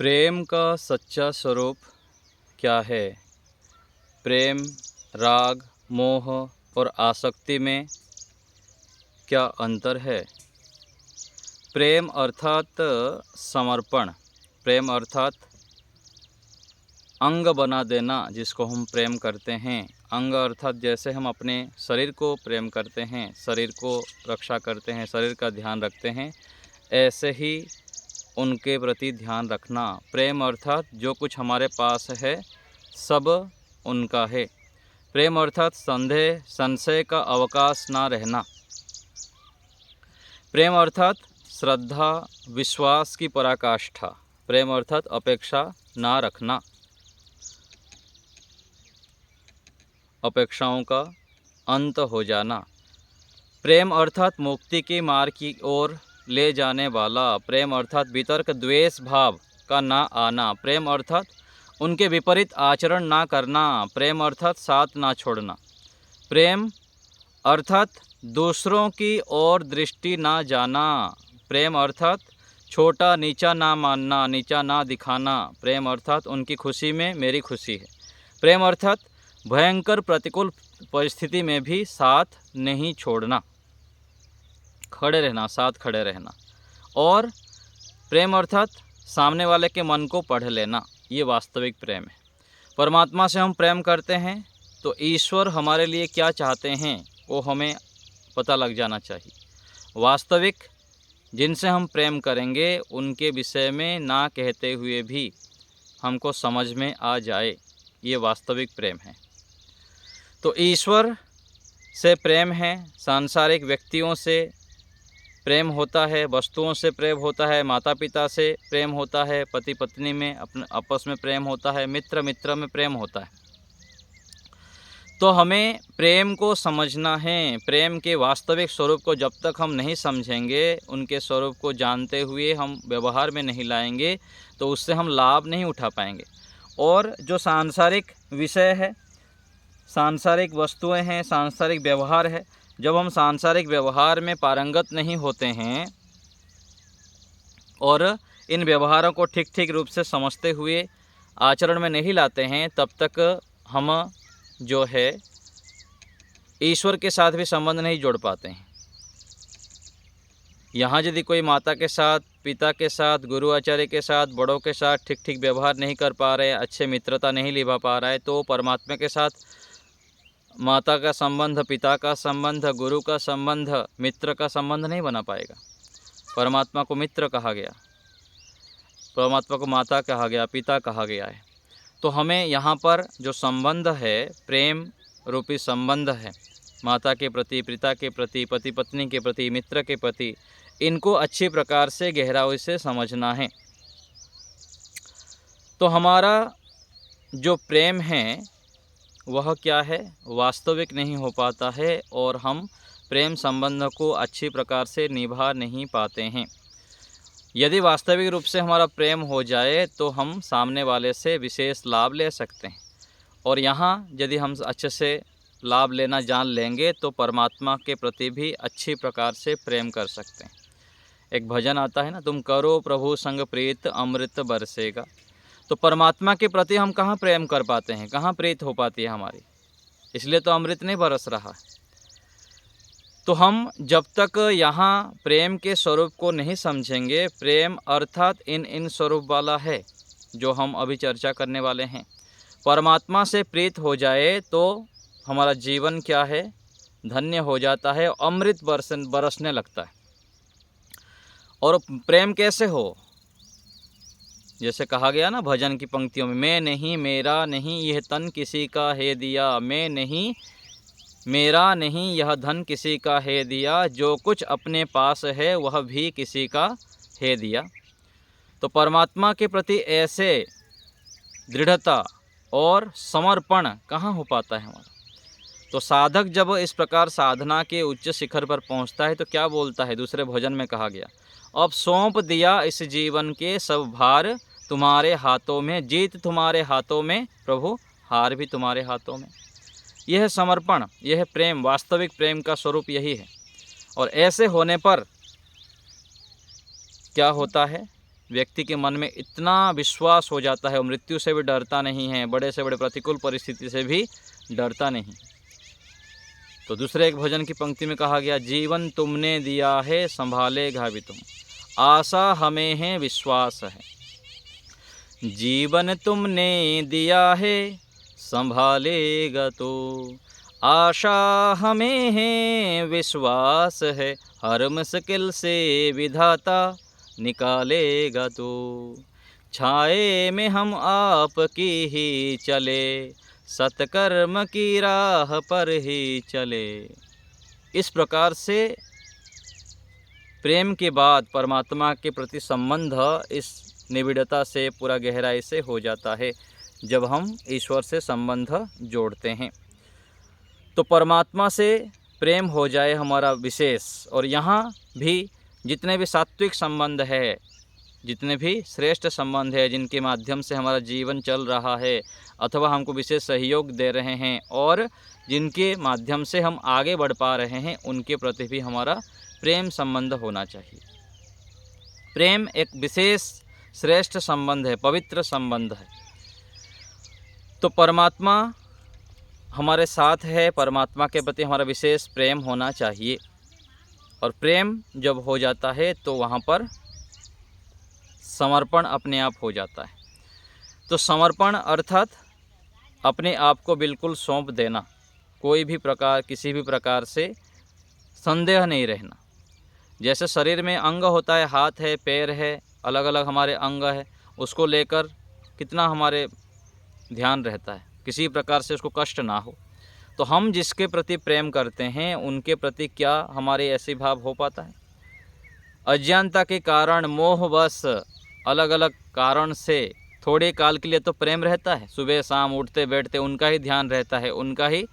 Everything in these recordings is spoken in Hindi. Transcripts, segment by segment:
प्रेम का सच्चा स्वरूप क्या है? प्रेम, राग, मोह और आसक्ति में क्या अंतर है? प्रेम अर्थात समर्पण, प्रेम अर्थात अंग बना देना, जिसको हम प्रेम करते हैं। अंग अर्थात जैसे हम अपने शरीर को प्रेम करते हैं, शरीर को रक्षा करते हैं, शरीर का ध्यान रखते हैं, ऐसे ही उनके प्रति ध्यान रखना। प्रेम अर्थात जो कुछ हमारे पास है सब उनका है। प्रेम अर्थात संदेह संशय का अवकाश ना रहना। प्रेम अर्थात श्रद्धा विश्वास की पराकाष्ठा। प्रेम अर्थात अपेक्षा ना रखना, अपेक्षाओं का अंत हो जाना। प्रेम अर्थात मुक्ति के मार्ग की ओर ले जाने वाला। प्रेम अर्थात वितर्क द्वेष भाव का ना आना। प्रेम अर्थात उनके विपरीत आचरण ना करना। प्रेम अर्थात साथ ना छोड़ना। प्रेम अर्थात दूसरों की ओर दृष्टि ना जाना। प्रेम अर्थात छोटा नीचा ना मानना, नीचा ना दिखाना। प्रेम अर्थात उनकी खुशी में मेरी खुशी है। प्रेम अर्थात भयंकर प्रतिकूल परिस्थिति में भी साथ नहीं छोड़ना, खड़े रहना, साथ खड़े रहना। और प्रेम अर्थात सामने वाले के मन को पढ़ लेना। ये वास्तविक प्रेम है। परमात्मा से हम प्रेम करते हैं तो ईश्वर हमारे लिए क्या चाहते हैं वो हमें पता लग जाना चाहिए। वास्तविक जिनसे हम प्रेम करेंगे उनके विषय में ना कहते हुए भी हमको समझ में आ जाए, ये वास्तविक प्रेम है। तो ईश्वर से प्रेम है, सांसारिक व्यक्तियों से प्रेम होता है, वस्तुओं से प्रेम होता है, माता पिता से प्रेम होता है, पति पत्नी में अपने आपस में प्रेम होता है, मित्र मित्र में प्रेम होता है। तो हमें प्रेम को समझना है। प्रेम के वास्तविक स्वरूप को जब तक हम नहीं समझेंगे, उनके स्वरूप को जानते हुए हम व्यवहार में नहीं लाएंगे तो उससे हम लाभ नहीं उठा पाएंगे। और जो सांसारिक विषय है, सांसारिक वस्तुएं हैं, सांसारिक व्यवहार है, जब हम सांसारिक व्यवहार में पारंगत नहीं होते हैं और इन व्यवहारों को ठीक ठीक रूप से समझते हुए आचरण में नहीं लाते हैं, तब तक हम जो है ईश्वर के साथ भी संबंध नहीं जोड़ पाते हैं। यहाँ यदि कोई माता के साथ, पिता के साथ, गुरु आचार्य के साथ, बड़ों के साथ ठीक ठीक व्यवहार नहीं कर पा रहे, अच्छे मित्रता नहीं निभा पा रहा है, तो परमात्मा के साथ माता का संबंध, पिता का संबंध, गुरु का संबंध, मित्र का संबंध नहीं बना पाएगा। परमात्मा को मित्र कहा गया, परमात्मा को माता कहा गया, पिता कहा गया है। तो हमें यहाँ पर जो संबंध है, प्रेम रूपी संबंध है, माता के प्रति, पिता के प्रति, पति पत्नी के प्रति, मित्र के प्रति, इनको अच्छी प्रकार से गहराई से समझना है। तो हमारा जो प्रेम है वह क्या है, वास्तविक नहीं हो पाता है और हम प्रेम संबंध को अच्छी प्रकार से निभा नहीं पाते हैं। यदि वास्तविक रूप से हमारा प्रेम हो जाए तो हम सामने वाले से विशेष लाभ ले सकते हैं। और यहाँ यदि हम अच्छे से लाभ लेना जान लेंगे तो परमात्मा के प्रति भी अच्छी प्रकार से प्रेम कर सकते हैं। एक भजन आता है ना, तुम करो प्रभु संग प्रीत अमृत बरसेगा। तो परमात्मा के प्रति हम कहाँ प्रेम कर पाते हैं, कहाँ प्रीत हो पाती है हमारी, इसलिए तो अमृत नहीं बरस रहा। तो हम जब तक यहाँ प्रेम के स्वरूप को नहीं समझेंगे, प्रेम अर्थात इन स्वरूप वाला है जो हम अभी चर्चा करने वाले हैं। परमात्मा से प्रीत हो जाए तो हमारा जीवन क्या है, धन्य हो जाता है, अमृत बरसने लगता है। और प्रेम कैसे हो, जैसे कहा गया ना भजन की पंक्तियों में, मैं नहीं मेरा नहीं यह तन किसी का है दिया, मैं नहीं मेरा नहीं यह धन किसी का है दिया, जो कुछ अपने पास है वह भी किसी का है दिया। तो परमात्मा के प्रति ऐसे दृढ़ता और समर्पण कहाँ हो पाता है हमारा। तो साधक जब इस प्रकार साधना के उच्च शिखर पर पहुँचता है तो क्या बोलता है, दूसरे भजन में कहा गया, अब सौंप दिया इस जीवन के सब भार, तुम्हारे हाथों में जीत तुम्हारे हाथों में, प्रभु हार भी तुम्हारे हाथों में। यह है समर्पण, यह है प्रेम, वास्तविक प्रेम का स्वरूप यही है। और ऐसे होने पर क्या होता है, व्यक्ति के मन में इतना विश्वास हो जाता है, वो मृत्यु से भी डरता नहीं है, बड़े से बड़े प्रतिकूल परिस्थिति से भी डरता नहीं। तो दूसरे एक भजन की पंक्ति में कहा गया, जीवन तुमने दिया है संभालेगा भी तुम, आशा हमें है विश्वास है। जीवन तुमने दिया है संभालेगा तो, आशा हमें है विश्वास है, हर मुश्किल से विधाता निकालेगा तो। छाए में हम आपकी ही चले, सत्कर्म की राह पर ही चले। इस प्रकार से प्रेम के बाद परमात्मा के प्रति संबंध इस निबिड़ता से, पूरा गहराई से हो जाता है जब हम ईश्वर से संबंध जोड़ते हैं। तो परमात्मा से प्रेम हो जाए हमारा विशेष, और यहाँ भी जितने भी सात्विक संबंध है, जितने भी श्रेष्ठ संबंध है, जिनके माध्यम से हमारा जीवन चल रहा है अथवा हमको विशेष सहयोग दे रहे हैं और जिनके माध्यम से हम आगे बढ़ पा रहे हैं, उनके प्रति भी हमारा प्रेम संबंध होना चाहिए। प्रेम एक विशेष श्रेष्ठ संबंध है, पवित्र संबंध है। तो परमात्मा हमारे साथ है, परमात्मा के प्रति हमारा विशेष प्रेम होना चाहिए। और प्रेम जब हो जाता है तो वहाँ पर समर्पण अपने आप हो जाता है। तो समर्पण अर्थात अपने आप को बिल्कुल सौंप देना, कोई भी प्रकार, किसी भी प्रकार से संदेह नहीं रहना। जैसे शरीर में अंग होता है, हाथ है, पैर है, अलग अलग हमारे अंग है, उसको लेकर कितना हमारे ध्यान रहता है, किसी प्रकार से उसको कष्ट ना हो। तो हम जिसके प्रति प्रेम करते हैं उनके प्रति क्या हमारे ऐसे भाव हो पाता है? अज्ञानता के कारण, मोहवश, अलग अलग कारण से थोड़े काल के लिए तो प्रेम रहता है, सुबह शाम उठते बैठते उनका ही ध्यान रहता है, उनका ही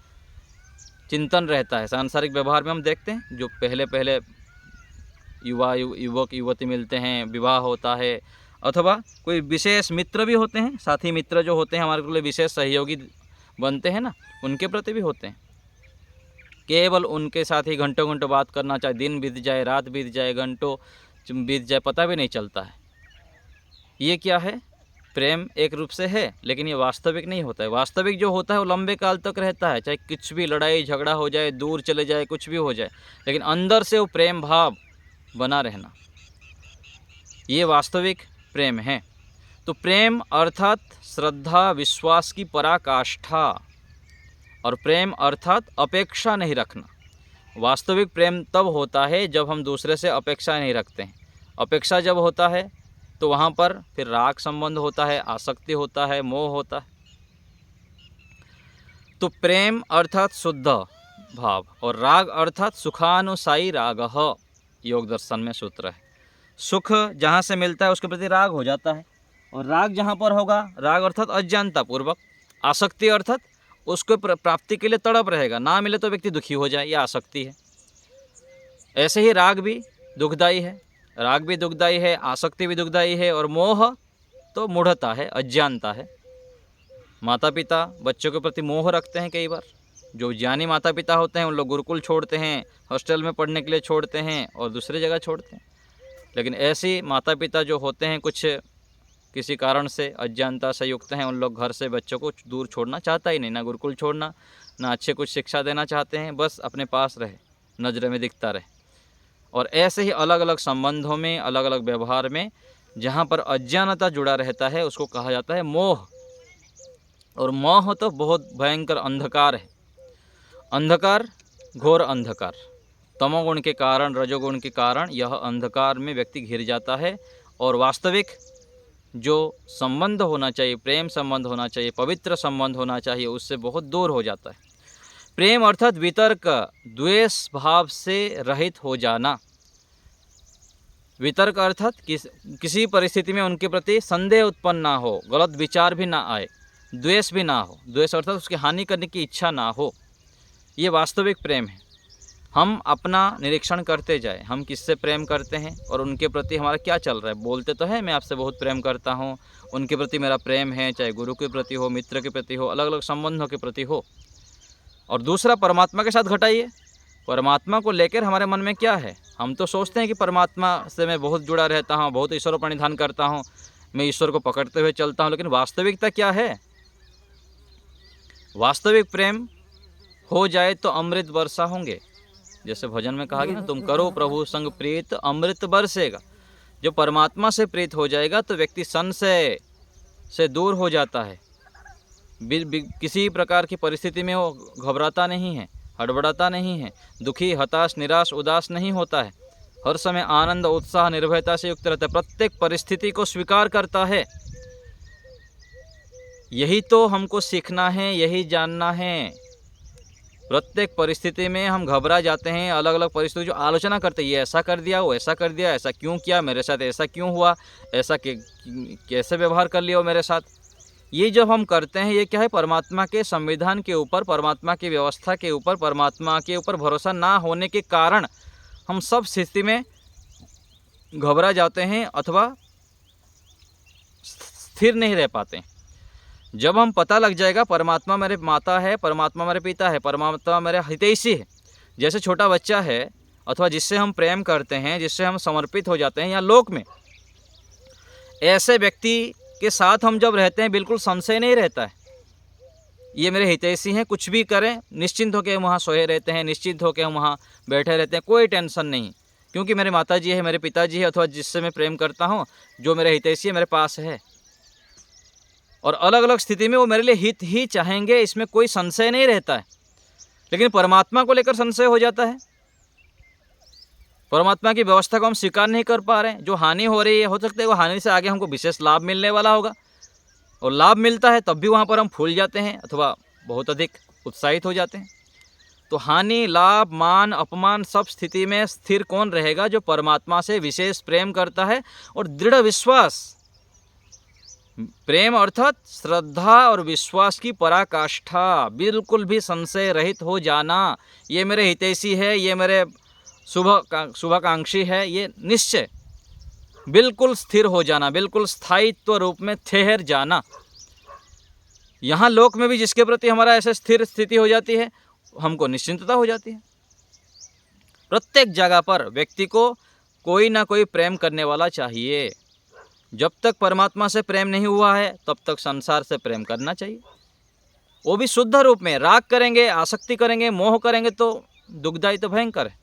चिंतन रहता है। सांसारिक व्यवहार में हम देखते हैं, जो पहले पहले युवक युवती मिलते हैं, विवाह होता है, अथवा कोई विशेष मित्र भी होते हैं, साथी मित्र जो होते हैं हमारे लिए विशेष सहयोगी बनते हैं ना, उनके प्रति भी होते हैं। केवल उनके साथ ही घंटों घंटों बात करना, चाहे दिन बीत जाए, रात बीत जाए, घंटों बीत जाए, पता भी नहीं चलता है। ये क्या है? प्रेम एक रूप से है, लेकिन ये वास्तविक नहीं होता है। वास्तविक जो होता है वो लंबे काल तक रहता है, चाहे कुछ भी लड़ाई झगड़ा हो जाए, दूर चले जाए, कुछ भी हो जाए, लेकिन अंदर से वो प्रेम भाव बना रहना, ये वास्तविक प्रेम है। तो प्रेम अर्थात श्रद्धा विश्वास की पराकाष्ठा, और प्रेम अर्थात अपेक्षा नहीं रखना। वास्तविक प्रेम तब होता है जब हम दूसरे से अपेक्षा नहीं रखते हैं। अपेक्षा जब होता है तो वहाँ पर फिर राग संबंध होता है, आसक्ति होता है, मोह होता है। तो प्रेम अर्थात शुद्ध भाव, और राग अर्थात सुखानुसायी रागः, योग दर्शन में सूत्र है। सुख जहाँ से मिलता है उसके प्रति राग हो जाता है, और राग जहाँ पर होगा, राग अर्थात अज्ञानता पूर्वक, आसक्ति अर्थात उसको प्राप्ति के लिए तड़प रहेगा, ना मिले तो व्यक्ति दुखी हो जाए, यह आसक्ति है। ऐसे ही राग भी दुखदायी है, राग भी दुखदायी है, आसक्ति भी दुखदायी है, और मोह तो मूढ़ता है, अज्ञानता है। माता पिता बच्चों के प्रति मोह रखते हैं। कई बार जो ज्ञानी माता पिता होते हैं उन लोग गुरुकुल छोड़ते हैं, हॉस्टल में पढ़ने के लिए छोड़ते हैं और दूसरी जगह छोड़ते हैं। लेकिन ऐसी माता पिता जो होते हैं, कुछ किसी कारण से अज्ञानता से युक्त हैं, उन लोग घर से बच्चों को दूर छोड़ना चाहता ही नहीं, ना गुरुकुल छोड़ना, ना अच्छे कुछ शिक्षा देना चाहते हैं, बस अपने पास रहे, नज़र में दिखता रहे। और ऐसे ही अलग अलग संबंधों में, अलग अलग व्यवहार में जहाँ पर अज्ञानता जुड़ा रहता है उसको कहा जाता है मोह। और मोह तो बहुत भयंकर अंधकार है। अंधकार, घोर अंधकार, तमोगुण के कारण, रजोगुण के कारण यह अंधकार में व्यक्ति घिर जाता है, और वास्तविक जो संबंध होना चाहिए, प्रेम संबंध होना चाहिए, पवित्र संबंध होना चाहिए, उससे बहुत दूर हो जाता है। प्रेम अर्थात वितर्क, द्वेष भाव से रहित हो जाना। वितर्क अर्थात किसी परिस्थिति में उनके प्रति संदेह उत्पन्न ना हो, गलत विचार भी ना आए, द्वेष भी ना हो। द्वेष अर्थात उसकी हानि करने की इच्छा ना हो। ये वास्तविक प्रेम है। हम अपना निरीक्षण करते जाए, हम किससे प्रेम करते हैं और उनके प्रति हमारा क्या चल रहा है। बोलते तो है मैं आपसे बहुत प्रेम करता हूँ, उनके प्रति मेरा प्रेम है, चाहे गुरु के प्रति हो, मित्र के प्रति हो, अलग अलग संबंधों के प्रति हो। और दूसरा परमात्मा के साथ घटाइए परमात्मा को लेकर हमारे मन में क्या है? हम तो सोचते हैं कि परमात्मा से मैं बहुत जुड़ा रहता हूँ, बहुत ईश्वर प्रणिधान करता हूँ, मैं ईश्वर को पकड़ते हुए चलता हूँ, लेकिन वास्तविकता क्या है? वास्तविक प्रेम हो जाए तो अमृत वर्षा होंगे। जैसे भजन में कहा गया ना, तुम करो प्रभु संग प्रीत अमृत बरसेगा। जो परमात्मा से प्रीत हो जाएगा तो व्यक्ति संशय से दूर हो जाता है। किसी प्रकार की परिस्थिति में वो घबराता नहीं है, हड़बड़ाता नहीं है, दुखी, हताश, निराश, उदास नहीं होता है। हर समय आनंद, उत्साह, निर्भयता से युक्त रहता है, प्रत्येक परिस्थिति को स्वीकार करता है। यही तो हमको सीखना है, यही जानना है। प्रत्येक परिस्थिति में हम घबरा जाते हैं, अलग अलग परिस्थिति जो आलोचना करते हैं, ये ऐसा कर दिया, वो ऐसा कर दिया, ऐसा क्यों किया, मेरे साथ ऐसा क्यों हुआ, ऐसा कैसे व्यवहार कर लिया वो मेरे साथ। ये जब हम करते हैं, ये क्या है? परमात्मा के संविधान के ऊपर, परमात्मा की व्यवस्था के ऊपर, परमात्मा के ऊपर भरोसा ना होने के कारण हम सब स्थिति में घबरा जाते हैं अथवा स्थिर नहीं रह पाते। जब हम पता लग जाएगा परमात्मा मेरे माता है, परमात्मा मेरे पिता है, परमात्मा मेरे हितैषी है, जैसे छोटा बच्चा है अथवा जिससे हम प्रेम करते हैं, जिससे हम समर्पित हो जाते हैं, यहाँ लोक में ऐसे व्यक्ति के साथ हम जब रहते हैं बिल्कुल संशय नहीं रहता है। ये मेरे हितैषी हैं, कुछ भी करें निश्चिंत होकर हम वहाँ सोए रहते हैं, निश्चिंत होकर हम वहाँ बैठे रहते हैं, कोई टेंशन नहीं, क्योंकि मेरे माताजी है, मेरे पिताजी है, अथवा जिससे मैं प्रेम करता हूँ, जो मेरे हितैषी है, मेरे पास है। और अलग अलग स्थिति में वो मेरे लिए हित ही चाहेंगे, इसमें कोई संशय नहीं रहता है। लेकिन परमात्मा को लेकर संशय हो जाता है। परमात्मा की व्यवस्था को हम स्वीकार नहीं कर पा रहे हैं। जो हानि हो रही है, हो सकता है वो हानि से आगे हमको विशेष लाभ मिलने वाला होगा, और लाभ मिलता है तब भी वहाँ पर हम फूल जाते हैं अथवा बहुत अधिक उत्साहित हो जाते हैं। तो हानि, लाभ, मान, अपमान सब स्थिति में स्थिर कौन रहेगा? जो परमात्मा से विशेष प्रेम करता है और दृढ़ विश्वास, प्रेम अर्थात श्रद्धा और विश्वास की पराकाष्ठा, बिल्कुल भी संशय रहित हो जाना, ये मेरे हितैषी है, ये मेरे शुभाकांक्षी है, ये निश्चय बिल्कुल स्थिर हो जाना, बिल्कुल स्थायित्व रूप में ठहर जाना। यहाँ लोक में भी जिसके प्रति हमारा ऐसे स्थिर स्थिति हो जाती है, हमको निश्चिंतता हो जाती है। प्रत्येक जगह पर व्यक्ति को कोई ना कोई प्रेम करने वाला चाहिए। जब तक परमात्मा से प्रेम नहीं हुआ है तब तक संसार से प्रेम करना चाहिए, वो भी शुद्ध रूप में। राग करेंगे, आसक्ति करेंगे, मोह करेंगे तो दुखदायी तो भयंकर है।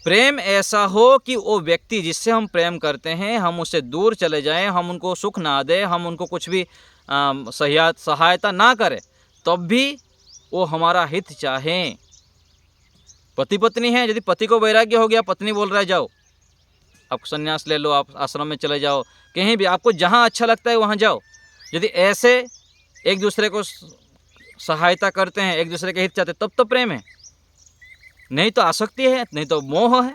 प्रेम ऐसा हो कि वो व्यक्ति जिससे हम प्रेम करते हैं, हम उससे दूर चले जाएं, हम उनको सुख ना दें, हम उनको कुछ भी सहायता ना करें, तब भी वो हमारा हित चाहें। पति पत्नी है, यदि पति को वैराग्य हो गया, पत्नी बोल रहा है जाओ आप संन्यास ले लो, आप आश्रम में चले जाओ, कहीं भी आपको जहाँ अच्छा लगता है वहाँ जाओ, यदि ऐसे एक दूसरे को सहायता करते हैं, एक दूसरे के हित चाहते, तब तो प्रेम है। नहीं तो आसक्ति है, नहीं तो मोह है।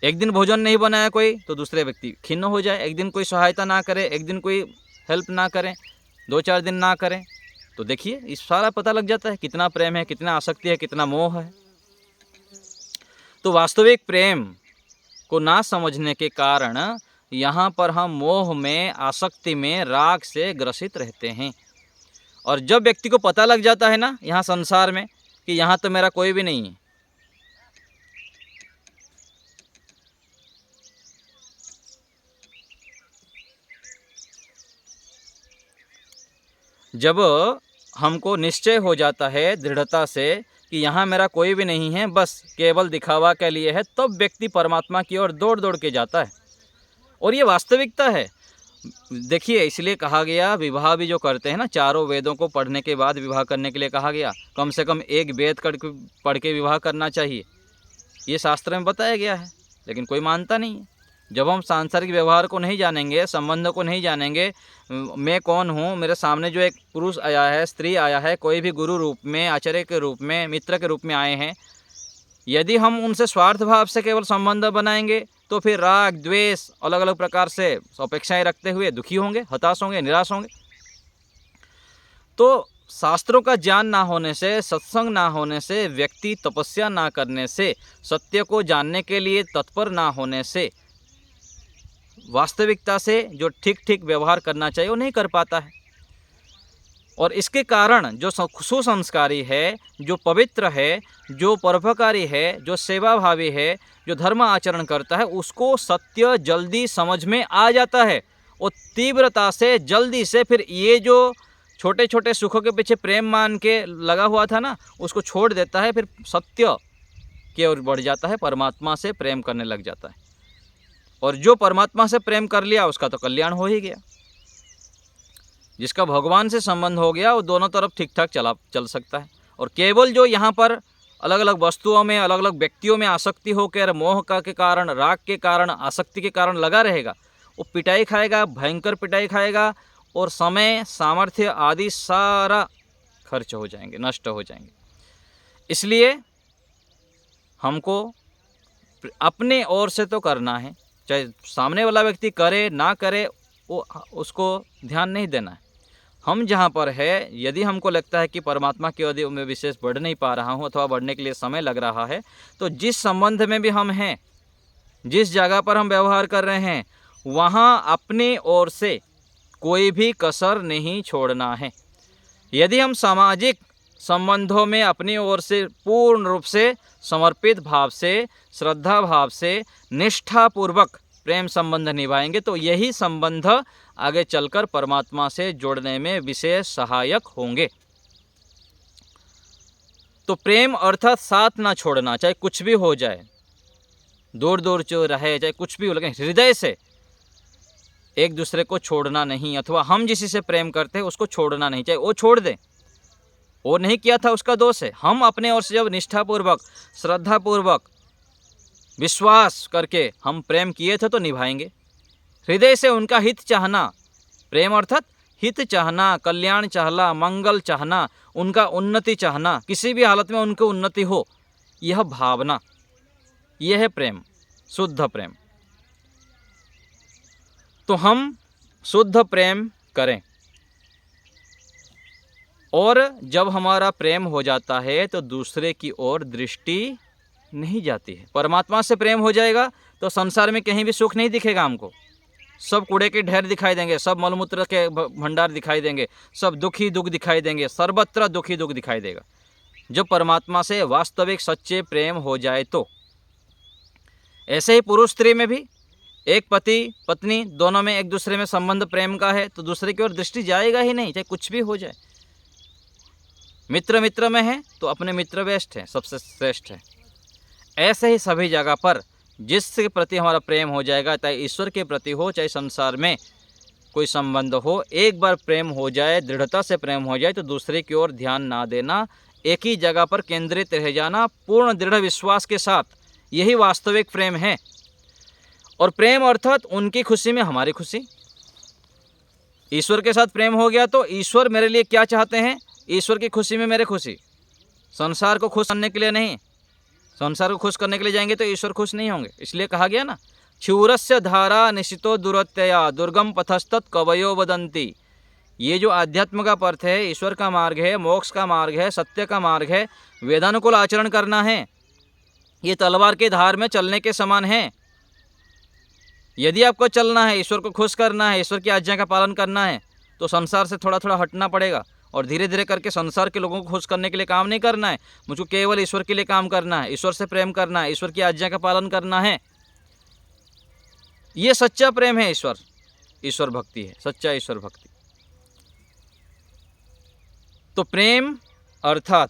एक दिन भोजन नहीं बनाया कोई तो दूसरे व्यक्ति खिन्न हो जाए, एक दिन कोई सहायता ना करे, एक दिन कोई हेल्प ना करें, 2-4 दिन ना करें, तो देखिए इस सारा पता लग जाता है कितना प्रेम है, कितना आसक्ति है, कितना मोह है। तो वास्तविक प्रेम को ना समझने के कारण यहाँ पर हम मोह में, आसक्ति में, राग से ग्रसित रहते हैं। और जब व्यक्ति को पता लग जाता है ना यहाँ संसार में कि यहाँ तो मेरा कोई भी नहीं है, जब हमको निश्चय हो जाता है दृढ़ता से कि यहाँ मेरा कोई भी नहीं है, बस केवल दिखावा के लिए है, तब व्यक्ति परमात्मा की ओर दौड़ दौड़ के जाता है। और ये वास्तविकता है। देखिए इसलिए कहा गया, विवाह भी जो करते हैं ना, चारों वेदों को पढ़ने के बाद विवाह करने के लिए कहा गया, कम से कम एक वेद पढ़ के विवाह करना चाहिए, ये शास्त्र में बताया गया है। लेकिन कोई मानता नहीं है। जब हम सांसारिक व्यवहार को नहीं जानेंगे, संबंधों को नहीं जानेंगे, मैं कौन हूँ, मेरे सामने जो एक पुरुष आया है, स्त्री आया है, कोई भी गुरु रूप में, आचार्य के रूप में, मित्र के रूप में आए हैं, यदि हम उनसे स्वार्थ भाव से केवल संबंध बनाएंगे तो फिर राग, द्वेष, अलग अलग प्रकार से अपेक्षाएं रखते हुए दुखी होंगे, हताश होंगे, निराश होंगे। तो शास्त्रों का ज्ञान ना होने से, सत्संग ना होने से, व्यक्ति तपस्या ना करने से, सत्य को जानने के लिए तत्पर ना होने से, वास्तविकता से जो ठीक ठीक व्यवहार करना चाहिए वो नहीं कर पाता है। और इसके कारण जो सुसंस्कारी है, जो पवित्र है, जो परोपकारी है, जो सेवाभावी है, जो धर्म आचरण करता है, उसको सत्य जल्दी समझ में आ जाता है और तीव्रता से जल्दी से फिर ये जो छोटे छोटे सुखों के पीछे प्रेम मान के लगा हुआ था ना, उसको छोड़ देता है, फिर सत्य की ओर बढ़ जाता है, परमात्मा से प्रेम करने लग जाता है। और जो परमात्मा से प्रेम कर लिया उसका तो कल्याण हो ही गया। जिसका भगवान से संबंध हो गया वो दोनों तरफ ठीक ठाक चल सकता है। और केवल जो यहाँ पर अलग अलग वस्तुओं में, अलग अलग व्यक्तियों में आसक्ति होकर मोह का के कारण, राग के कारण, आसक्ति के कारण लगा रहेगा, वो पिटाई खाएगा, भयंकर पिटाई खाएगा और समय, सामर्थ्य आदि सारा खर्च हो जाएंगे, नष्ट हो जाएंगे। इसलिए हमको अपने ओर से तो करना है, चाहे सामने वाला व्यक्ति करे ना करे वो उसको ध्यान नहीं देना है। हम जहाँ पर है, यदि हमको लगता है कि परमात्मा की ओर में विशेष बढ़ नहीं पा रहा हूँ अथवा बढ़ने के लिए समय लग रहा है, तो जिस संबंध में भी हम हैं, जिस जगह पर हम व्यवहार कर रहे हैं, वहाँ अपनी ओर से कोई भी कसर नहीं छोड़ना है। यदि हम सामाजिक संबंधों में अपनी ओर से पूर्ण रूप से समर्पित भाव से, श्रद्धा भाव से, निष्ठापूर्वक प्रेम संबंध निभाएंगे तो यही संबंध आगे चलकर परमात्मा से जोड़ने में विशेष सहायक होंगे। तो प्रेम अर्थात साथ ना छोड़ना, चाहे कुछ भी हो जाए, दूर दूर जो रहे, चाहे कुछ भी हो, लेकिन हृदय से एक दूसरे को छोड़ना नहीं, अथवा हम जिसी से प्रेम करते हैं उसको छोड़ना नहीं, चाहे वो छोड़ दे, वो नहीं किया था उसका दोष है। हम अपने ओर से जब निष्ठापूर्वक, श्रद्धापूर्वक, विश्वास करके हम प्रेम किए थे तो निभाएंगे। हृदय से उनका हित चाहना, प्रेम अर्थात हित चाहना, कल्याण चाहना, मंगल चाहना, उनका उन्नति चाहना, किसी भी हालत में उनकी उन्नति हो, यह भावना, यह है प्रेम, शुद्ध प्रेम। तो हम शुद्ध प्रेम करें और जब हमारा प्रेम हो जाता है तो दूसरे की ओर दृष्टि नहीं जाती है। परमात्मा से प्रेम हो जाएगा तो संसार में कहीं भी सुख नहीं दिखेगा हमको, सब कूड़े के ढेर दिखाई देंगे, सब मलमूत्र के भंडार दिखाई देंगे, सब दुख ही दुख दिखाई देंगे, सर्वत्र दुख ही दुख दिखाई देगा। जब परमात्मा से वास्तविक सच्चे प्रेम हो जाए तो ऐसे ही पुरुष स्त्री में भी एक पति पत्नी दोनों में एक दूसरे में संबंध प्रेम का है तो दूसरे की ओर दृष्टि जाएगा ही नहीं, चाहे कुछ भी हो जाए। मित्र मित्र में है तो अपने मित्र बेस्ट है, सबसे श्रेष्ठ है। ऐसे ही सभी जगह पर जिसके प्रति हमारा प्रेम हो जाएगा, चाहे ईश्वर के प्रति हो, चाहे संसार में कोई संबंध हो, एक बार प्रेम हो जाए, दृढ़ता से प्रेम हो जाए तो दूसरे की ओर ध्यान ना देना, एक ही जगह पर केंद्रित रह जाना पूर्ण दृढ़ विश्वास के साथ, यही वास्तविक प्रेम है। और प्रेम अर्थात उनकी खुशी में हमारी खुशी। ईश्वर के साथ प्रेम हो गया तो ईश्वर मेरे लिए क्या चाहते हैं, ईश्वर की खुशी में मेरे खुशी। संसार को खुश करने के लिए नहीं, संसार को खुश करने के लिए जाएंगे तो ईश्वर खुश नहीं होंगे। इसलिए कहा गया ना, क्षुरस्य धारा निशितो दुरत्यया दुर्गम पथस्तत् कवयो वदन्ति। ये जो आध्यात्म का पथ है, ईश्वर का मार्ग है, मोक्ष का मार्ग है, सत्य का मार्ग है, वेदानुकूल आचरण करना है, ये तलवार के धार में चलने के समान है। यदि आपको चलना है, ईश्वर को खुश करना है, ईश्वर की आज्ञा का पालन करना है तो संसार से थोड़ा थोड़ा हटना पड़ेगा और धीरे धीरे करके संसार के लोगों को खुश करने के लिए काम नहीं करना है, मुझको केवल ईश्वर के लिए काम करना है, ईश्वर से प्रेम करना है, ईश्वर की आज्ञा का पालन करना है। ये सच्चा प्रेम है, ईश्वर भक्ति है, सच्चा ईश्वर भक्ति। तो प्रेम अर्थात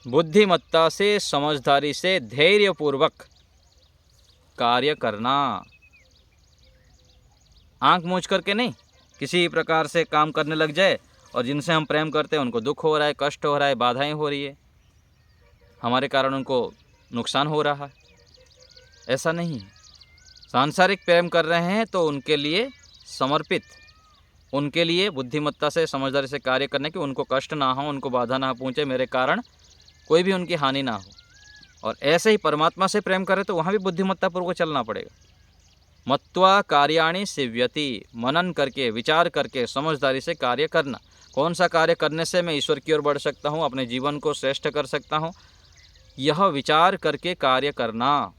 बुद्धिमत्ता से, समझदारी से, धैर्यपूर्वक कार्य करना, आंख मूंझ करके नहीं, किसी प्रकार से काम करने लग जाए और जिनसे हम प्रेम करते हैं उनको दुख हो रहा है, कष्ट हो रहा है, बाधाएं हो रही है, हमारे कारण उनको नुकसान हो रहा है, ऐसा नहीं है। सांसारिक प्रेम कर रहे हैं तो उनके लिए समर्पित, उनके लिए बुद्धिमत्ता से, समझदारी से कार्य करने की, उनको कष्ट ना हो, उनको बाधा ना पहुँचे, मेरे कारण कोई भी उनकी हानि ना हो। और ऐसे ही परमात्मा से प्रेम करें तो वहाँ भी बुद्धिमत्तापूर्वक चलना पड़ेगा। मत्वा कार्याणि सेव्यति, मनन करके, विचार करके, समझदारी से कार्य करना। कौन सा कार्य करने से मैं ईश्वर की ओर बढ़ सकता हूँ, अपने जीवन को श्रेष्ठ कर सकता हूँ, यह विचार करके कार्य करना।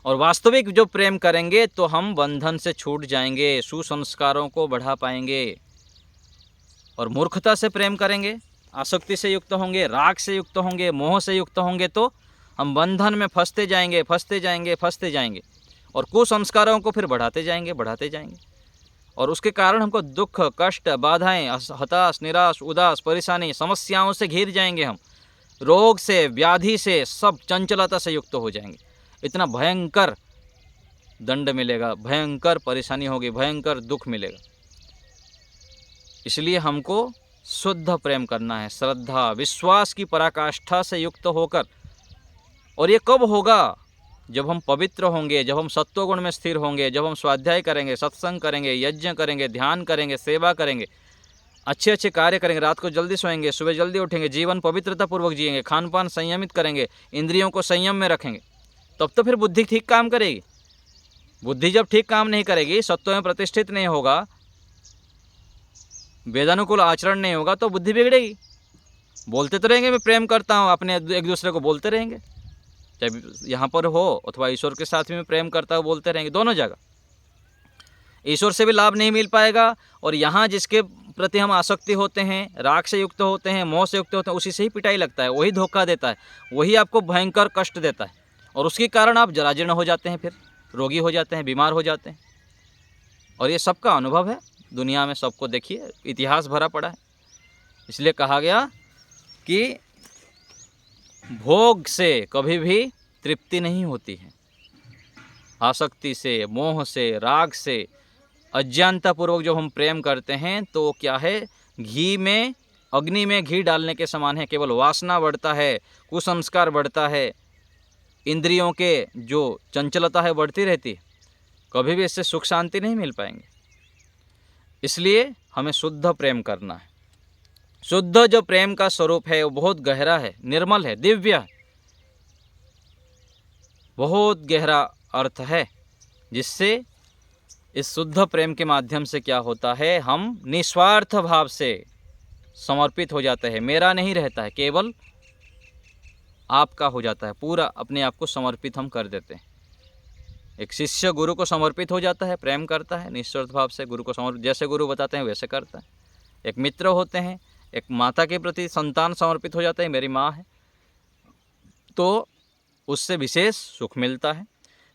और वास्तविक जो प्रेम करेंगे तो हम बंधन से छूट जाएंगे, सुसंस्कारों को बढ़ा पाएंगे और मूर्खता से प्रेम करेंगे, आसक्ति से युक्त होंगे, राग से युक्त होंगे, मोह से युक्त होंगे तो हम बंधन में फंसते जाएंगे, फंसते जाएंगे, फंसते जाएंगे और कुसंस्कारों को फिर बढ़ाते जाएंगे, बढ़ाते जाएंगे और उसके कारण हमको दुख, कष्ट, बाधाएं, हताश, निराश, उदास, परेशानी, समस्याओं से घिर जाएंगे हम, रोग से, व्याधि से, सब चंचलता से युक्त हो जाएंगे। इतना भयंकर दंड मिलेगा, भयंकर परेशानी होगी, भयंकर दुख मिलेगा। इसलिए हमको शुद्ध प्रेम करना है, श्रद्धा, विश्वास की पराकाष्ठा से युक्त होकर। और ये कब होगा? जब हम पवित्र होंगे, जब हम सत्वगुण में स्थिर होंगे, जब हम स्वाध्याय करेंगे, सत्संग करेंगे, यज्ञ करेंगे, ध्यान करेंगे, सेवा करेंगे, अच्छे अच्छे कार्य करेंगे, रात को जल्दी सोएंगे, सुबह जल्दी उठेंगे, जीवन पवित्रता पूर्वक जिएंगे, खान पान संयमित करेंगे, इंद्रियों को संयम में रखेंगे, तब तो फिर बुद्धि ठीक काम करेगी। बुद्धि जब ठीक काम नहीं करेगी, सत्व में प्रतिष्ठित नहीं होगा, वेदानुकूल आचरण नहीं होगा, तो बुद्धि बिगड़ेगी। बोलते तो रहेंगे मैं प्रेम करता हूँ, अपने एक दूसरे को बोलते रहेंगे, चाहे यहाँ पर हो अथवा ईश्वर के साथ भी मैं प्रेम करता हूँ बोलते रहेंगे, दोनों जगह ईश्वर से भी लाभ नहीं मिल पाएगा और यहाँ जिसके प्रति हम आसक्ति होते हैं, राग से युक्त होते हैं, मोह से युक्त होते हैं, उसी से ही पिटाई लगता है, वही धोखा देता है, वही आपको भयंकर कष्ट देता है और उसके कारण आप जराजीर्ण हो जाते हैं, फिर रोगी हो जाते हैं, बीमार हो जाते हैं। और ये सबका अनुभव है, दुनिया में सबको देखिए, इतिहास भरा पड़ा है। इसलिए कहा गया कि भोग से कभी भी तृप्ति नहीं होती है, आसक्ति से, मोह से, राग से, अज्ञानतापूर्वक जब हम प्रेम करते हैं तो क्या है, घी में, अग्नि में घी डालने के समान है। केवल वासना बढ़ता है, कुसंस्कार बढ़ता है, इंद्रियों के जो चंचलता है बढ़ती रहती है, कभी भी इससे सुख शांति नहीं मिल पाएंगे। इसलिए हमें शुद्ध प्रेम करना है। शुद्ध जो प्रेम का स्वरूप है वो बहुत गहरा है, निर्मल है, दिव्य है, बहुत गहरा अर्थ है, जिससे इस शुद्ध प्रेम के माध्यम से क्या होता है, हम निस्वार्थ भाव से समर्पित हो जाते हैं, मेरा नहीं रहता है, केवल आपका हो जाता है, पूरा अपने आप को समर्पित हम कर देते हैं। एक शिष्य गुरु को समर्पित हो जाता है, प्रेम करता है निस्वार्थ भाव से, गुरु को समर्पित, जैसे गुरु बताते हैं वैसे करता है। एक मित्र होते हैं, एक माता के प्रति संतान समर्पित हो जाता है, मेरी माँ है, तो उससे विशेष सुख मिलता है।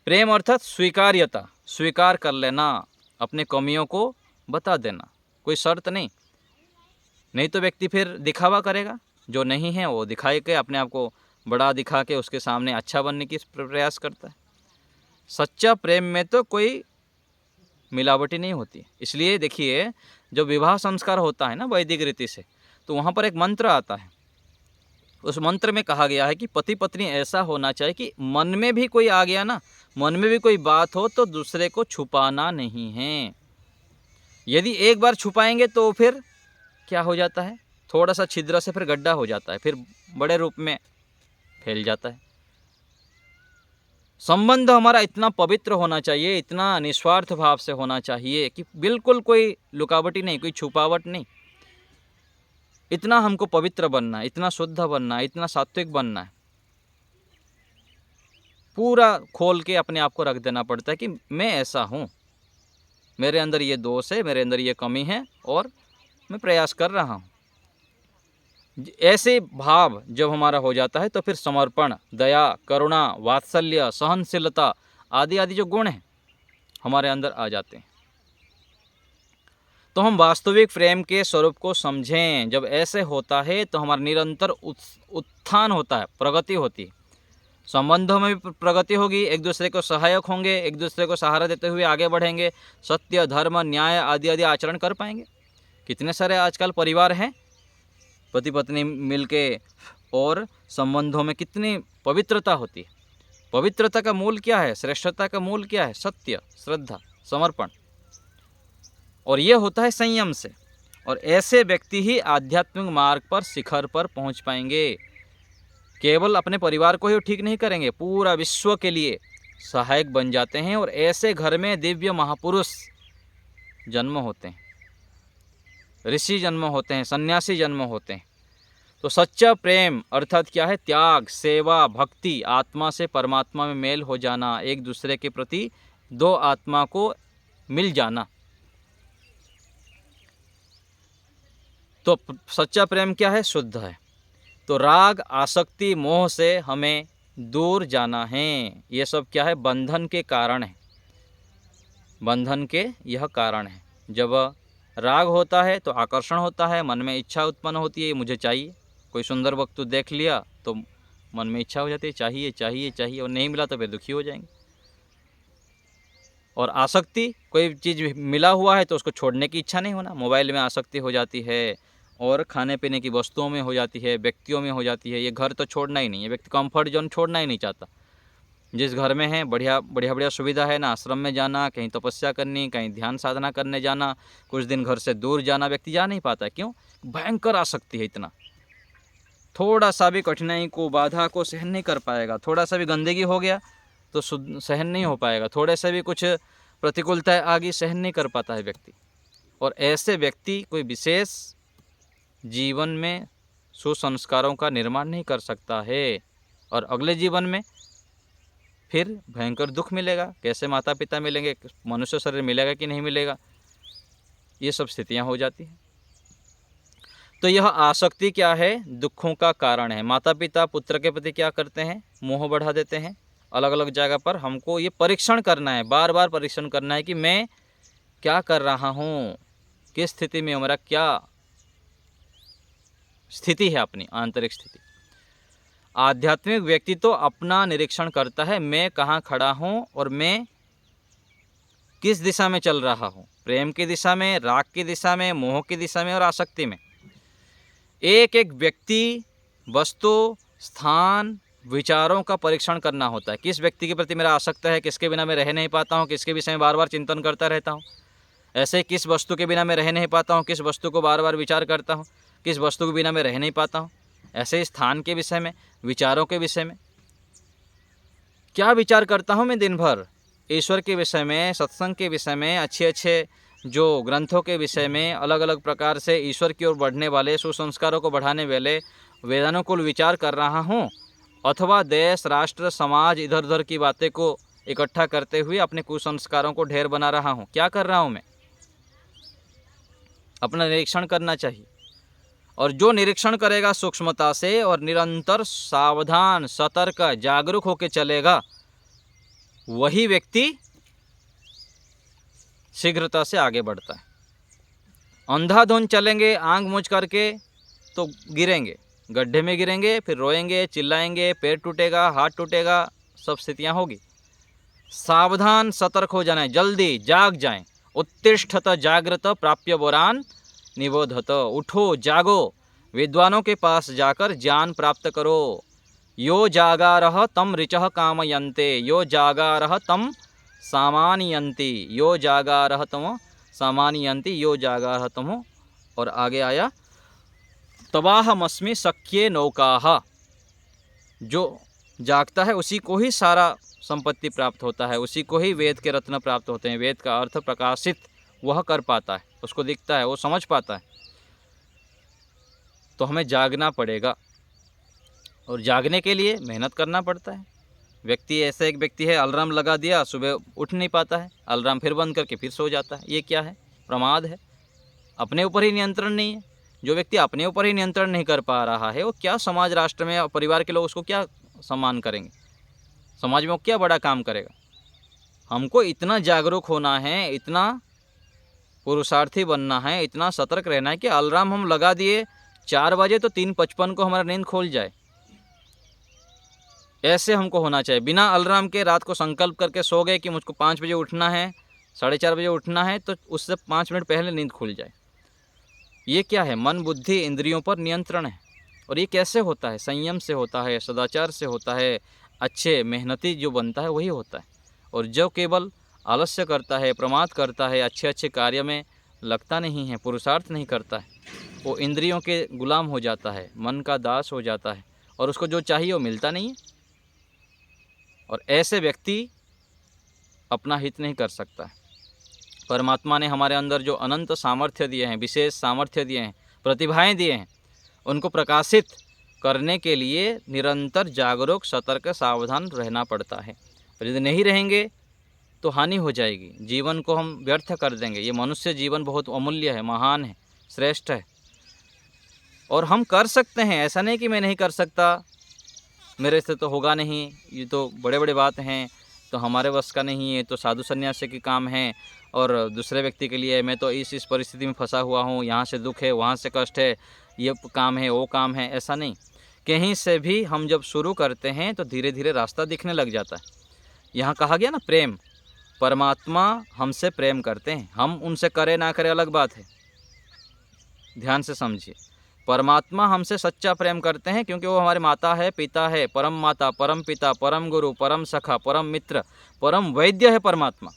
प्रेम अर्थात स्वीकार्यता, स्वीकार कर लेना, अपने कमियों को बता देना, कोई शर्त नहीं, नहीं तो व्यक्ति फिर दिखावा करेगा, जो नहीं है वो दिखाए के अपने आप को बड़ा दिखा के उसके सामने अच्छा बनने की प्रयास करता है। सच्चा प्रेम में तो कोई मिलावटी नहीं होती। इसलिए देखिए, जो विवाह संस्कार होता है ना वैदिक रीति से, तो वहाँ पर एक मंत्र आता है, उस मंत्र में कहा गया है कि पति पत्नी ऐसा होना चाहिए कि मन में भी कोई आ गया ना, मन में भी कोई बात हो तो दूसरे को छुपाना नहीं है। यदि एक बार छुपाएंगे तो फिर क्या हो जाता है, थोड़ा सा छिद्र से फिर गड्ढा हो जाता है, फिर बड़े रूप में फैल जाता है। संबंध हमारा इतना पवित्र होना चाहिए, इतना निस्वार्थ भाव से होना चाहिए कि बिल्कुल कोई लुकावटी नहीं, कोई छुपावट नहीं। इतना हमको पवित्र बनना है, इतना शुद्ध बनना है, इतना सात्विक बनना है, पूरा खोल के अपने आप को रख देना पड़ता है कि मैं ऐसा हूँ, मेरे अंदर ये दोष है, मेरे अंदर ये कमी है और मैं प्रयास कर रहा हूँ। ऐसे भाव जब हमारा हो जाता है तो फिर समर्पण, दया, करुणा, वात्सल्य, सहनशीलता आदि आदि जो गुण हैं हमारे अंदर आ जाते हैं। तो हम वास्तविक प्रेम के स्वरूप को समझें। जब ऐसे होता है तो हमारा निरंतर उत्थान होता है, प्रगति होती है, संबंधों में भी प्रगति होगी, एक दूसरे को सहायक होंगे, एक दूसरे को सहारा देते हुए आगे बढ़ेंगे, सत्य, धर्म, न्याय आदि आदि आचरण कर पाएंगे। कितने सारे आजकल परिवार हैं, पति पत्नी मिलके, और संबंधों में कितनी पवित्रता होती है। पवित्रता का मूल क्या है, श्रेष्ठता का मूल क्या है, सत्य, श्रद्धा, समर्पण, और ये होता है संयम से। और ऐसे व्यक्ति ही आध्यात्मिक मार्ग पर, शिखर पर पहुंच पाएंगे। केवल अपने परिवार को ही ठीक नहीं करेंगे, पूरा विश्व के लिए सहायक बन जाते हैं। और ऐसे घर में दिव्य महापुरुष जन्म होते हैं, ऋषि जन्म होते हैं, सन्यासी जन्म होते हैं। तो सच्चा प्रेम अर्थात क्या है, त्याग, सेवा, भक्ति, आत्मा से परमात्मा में मेल हो जाना, एक दूसरे के प्रति दो आत्मा को मिल जाना। तो सच्चा प्रेम क्या है? शुद्ध है। तो राग, आसक्ति, मोह से हमें दूर जाना है। ये सब क्या है? बंधन के कारण है। बंधन के यह कारण है। जब राग होता है तो आकर्षण होता है, मन में इच्छा उत्पन्न होती है, मुझे चाहिए। कोई सुंदर वस्तु देख लिया तो मन में इच्छा हो जाती है, चाहिए चाहिए चाहिए, और नहीं मिला तो फिर दुखी हो जाएंगे। और आसक्ति, कोई चीज़ मिला हुआ है तो उसको छोड़ने की इच्छा नहीं होना। मोबाइल में आसक्ति हो जाती है, और खाने पीने की वस्तुओं में हो जाती है, व्यक्तियों में हो जाती है। ये घर तो छोड़ना ही नहीं है, व्यक्ति कंफर्ट जोन छोड़ना ही नहीं चाहता। जिस घर में है बढ़िया बढ़िया बढ़िया सुविधा है ना, आश्रम में जाना, कहीं तपस्या करनी, कहीं ध्यान साधना करने जाना, कुछ दिन घर से दूर जाना, व्यक्ति जा नहीं पाता। क्यों? भयंकर आसक्ति है। इतना थोड़ा सा भी कठिनाई को, बाधा को सहन नहीं कर पाएगा। थोड़ा सा भी गंदगी हो गया तो सहन नहीं हो पाएगा। थोड़े से भी कुछ प्रतिकूलता आ गई, सहन नहीं कर पाता है व्यक्ति। और ऐसे व्यक्ति कोई विशेष जीवन में सुसंस्कारों का निर्माण नहीं कर सकता है, और अगले जीवन में फिर भयंकर दुख मिलेगा। कैसे माता पिता मिलेंगे, मनुष्य शरीर मिलेगा कि नहीं मिलेगा, ये सब स्थितियां हो जाती हैं। तो यह आसक्ति क्या है? दुखों का कारण है। माता पिता पुत्र के प्रति क्या करते हैं? मोह बढ़ा देते हैं। अलग अलग जगह पर हमको ये परीक्षण करना है, बार बार परीक्षण करना है कि मैं क्या कर रहा हूँ, किस स्थिति में, हमारा क्या स्थिति है, अपनी आंतरिक स्थिति। आध्यात्मिक व्यक्ति तो अपना निरीक्षण करता है, मैं कहाँ खड़ा हूँ और मैं किस दिशा में चल रहा हूँ। प्रेम की दिशा में, राग की दिशा में, मोह की दिशा में और आसक्ति में। एक एक व्यक्ति, वस्तु, स्थान, विचारों का परीक्षण करना होता है। किस व्यक्ति के प्रति मेरा आसक्त है, किसके बिना मैं रह नहीं पाता हूँ, किसके विषय में बार बार चिंतन करता रहता हूँ। ऐसे किस वस्तु के बिना मैं रह नहीं पाता हूँ, किस वस्तु को बार बार विचार करता हूँ, किस वस्तु के बिना मैं रह नहीं पाता हूँ। ऐसे ही स्थान के विषय में, विचारों के विषय में क्या विचार करता हूँ मैं दिन भर, ईश्वर के विषय में, सत्संग के विषय में, अच्छे अच्छे जो ग्रंथों के विषय में, अलग अलग प्रकार से ईश्वर की ओर बढ़ने वाले, सुसंस्कारों को बढ़ाने वाले वेदानुकूल विचार कर रहा हूँ, अथवा देश, राष्ट्र, समाज, इधर उधर की बातें को इकट्ठा करते हुए अपने कुसंस्कारों को ढेर बना रहा हूँ। क्या कर रहा हूँ मैं? अपना निरीक्षण करना चाहिए। और जो निरीक्षण करेगा सूक्ष्मता से और निरंतर सावधान, सतर्क, जागरूक होकर चलेगा, वही व्यक्ति शीघ्रता से आगे बढ़ता है। अंधाधुंध चलेंगे, आंख मूंझ करके, तो गिरेंगे, गड्ढे में गिरेंगे, फिर रोएंगे, चिल्लाएंगे, पैर टूटेगा, हाथ टूटेगा, सब स्थितियां होगी। सावधान, सतर्क हो जाना है, जल्दी जाग जाएं। उत्तिष्ठत जागृत प्राप्य वरान निबोधत। उठो, जागो, विद्वानों के पास जाकर ज्ञान प्राप्त करो। यो जागारह तम ऋचः कामयन्ते, यो जागारह तम सामान्यन्ति, यो जागारह तम सामान्यन्ति, यो जागारह तम। और आगे आया, तवाहमस्मि सख्ये नौकाः। जो जागता है उसी को ही सारा संपत्ति प्राप्त होता है, उसी को ही वेद के रत्न प्राप्त होते हैं। वेद का अर्थ प्रकाशित वह कर पाता है, उसको दिखता है, वो समझ पाता है। तो हमें जागना पड़ेगा, और जागने के लिए मेहनत करना पड़ता है। व्यक्ति, ऐसा एक व्यक्ति है, अलार्म लगा दिया, सुबह उठ नहीं पाता है, अलार्म फिर बंद करके फिर सो जाता है। ये क्या है? प्रमाद है, अपने ऊपर ही नियंत्रण नहीं है। जो व्यक्ति अपने ऊपर ही नियंत्रण नहीं कर पा रहा है, वो क्या समाज, राष्ट्र में, परिवार के लोग उसको क्या सम्मान करेंगे, समाज में वो क्या बड़ा काम करेगा। हमको इतना जागरूक होना है, इतना पुरुषार्थी बनना है, इतना सतर्क रहना है कि अलार्म हम लगा दिए 4 बजे तो 3:55 को हमारा नींद खोल जाए। ऐसे हमको होना चाहिए। बिना अलार्म के रात को संकल्प करके सो गए कि मुझको 5 बजे उठना है, 4:30 बजे उठना है, तो उससे 5 मिनट पहले नींद खुल जाए। ये क्या है? मन, बुद्धि, इंद्रियों पर नियंत्रण है। और ये कैसे होता है? संयम से होता है, सदाचार से होता है, अच्छे मेहनती जो बनता है वही होता है। और जो केवल आलस्य करता है, प्रमाद करता है, अच्छे अच्छे कार्य में लगता नहीं है, पुरुषार्थ नहीं करता है, वो इंद्रियों के गुलाम हो जाता है, मन का दास हो जाता है, और उसको जो चाहिए वो मिलता नहीं है। और ऐसे व्यक्ति अपना हित नहीं कर सकता है। परमात्मा ने हमारे अंदर जो अनंत सामर्थ्य दिए हैं, विशेष सामर्थ्य दिए हैं, प्रतिभाएं दिए हैं, उनको प्रकाशित करने के लिए निरंतर जागरूक, सतर्क, सावधान रहना पड़ता है। और यदि नहीं रहेंगे तो हानि हो जाएगी, जीवन को हम व्यर्थ कर देंगे। ये मनुष्य जीवन बहुत अमूल्य है, महान है, श्रेष्ठ है। और हम कर सकते हैं, ऐसा नहीं कि मैं नहीं कर सकता, मेरे से तो होगा नहीं, ये तो बड़े बड़े बात हैं, तो हमारे वश का नहीं है, तो साधु सन्यासी के काम है, और दूसरे व्यक्ति के लिए मैं तो इस परिस्थिति में फंसा हुआ हूँ, यहाँ से दुख है, वहाँ से कष्ट है, ये काम है, वो काम है, ऐसा नहीं। कहीं से भी हम जब शुरू करते हैं तो धीरे धीरे रास्ता दिखने लग जाता है। यहाँ कहा गया ना प्रेम, परमात्मा हमसे प्रेम करते हैं, हम उनसे करें ना करें अलग बात है। ध्यान से समझिए, परमात्मा हमसे सच्चा प्रेम करते हैं क्योंकि वो हमारे माता है, पिता है, परम माता, परम पिता, परम गुरु, परम सखा, परम मित्र, परम वैद्य है परमात्मा।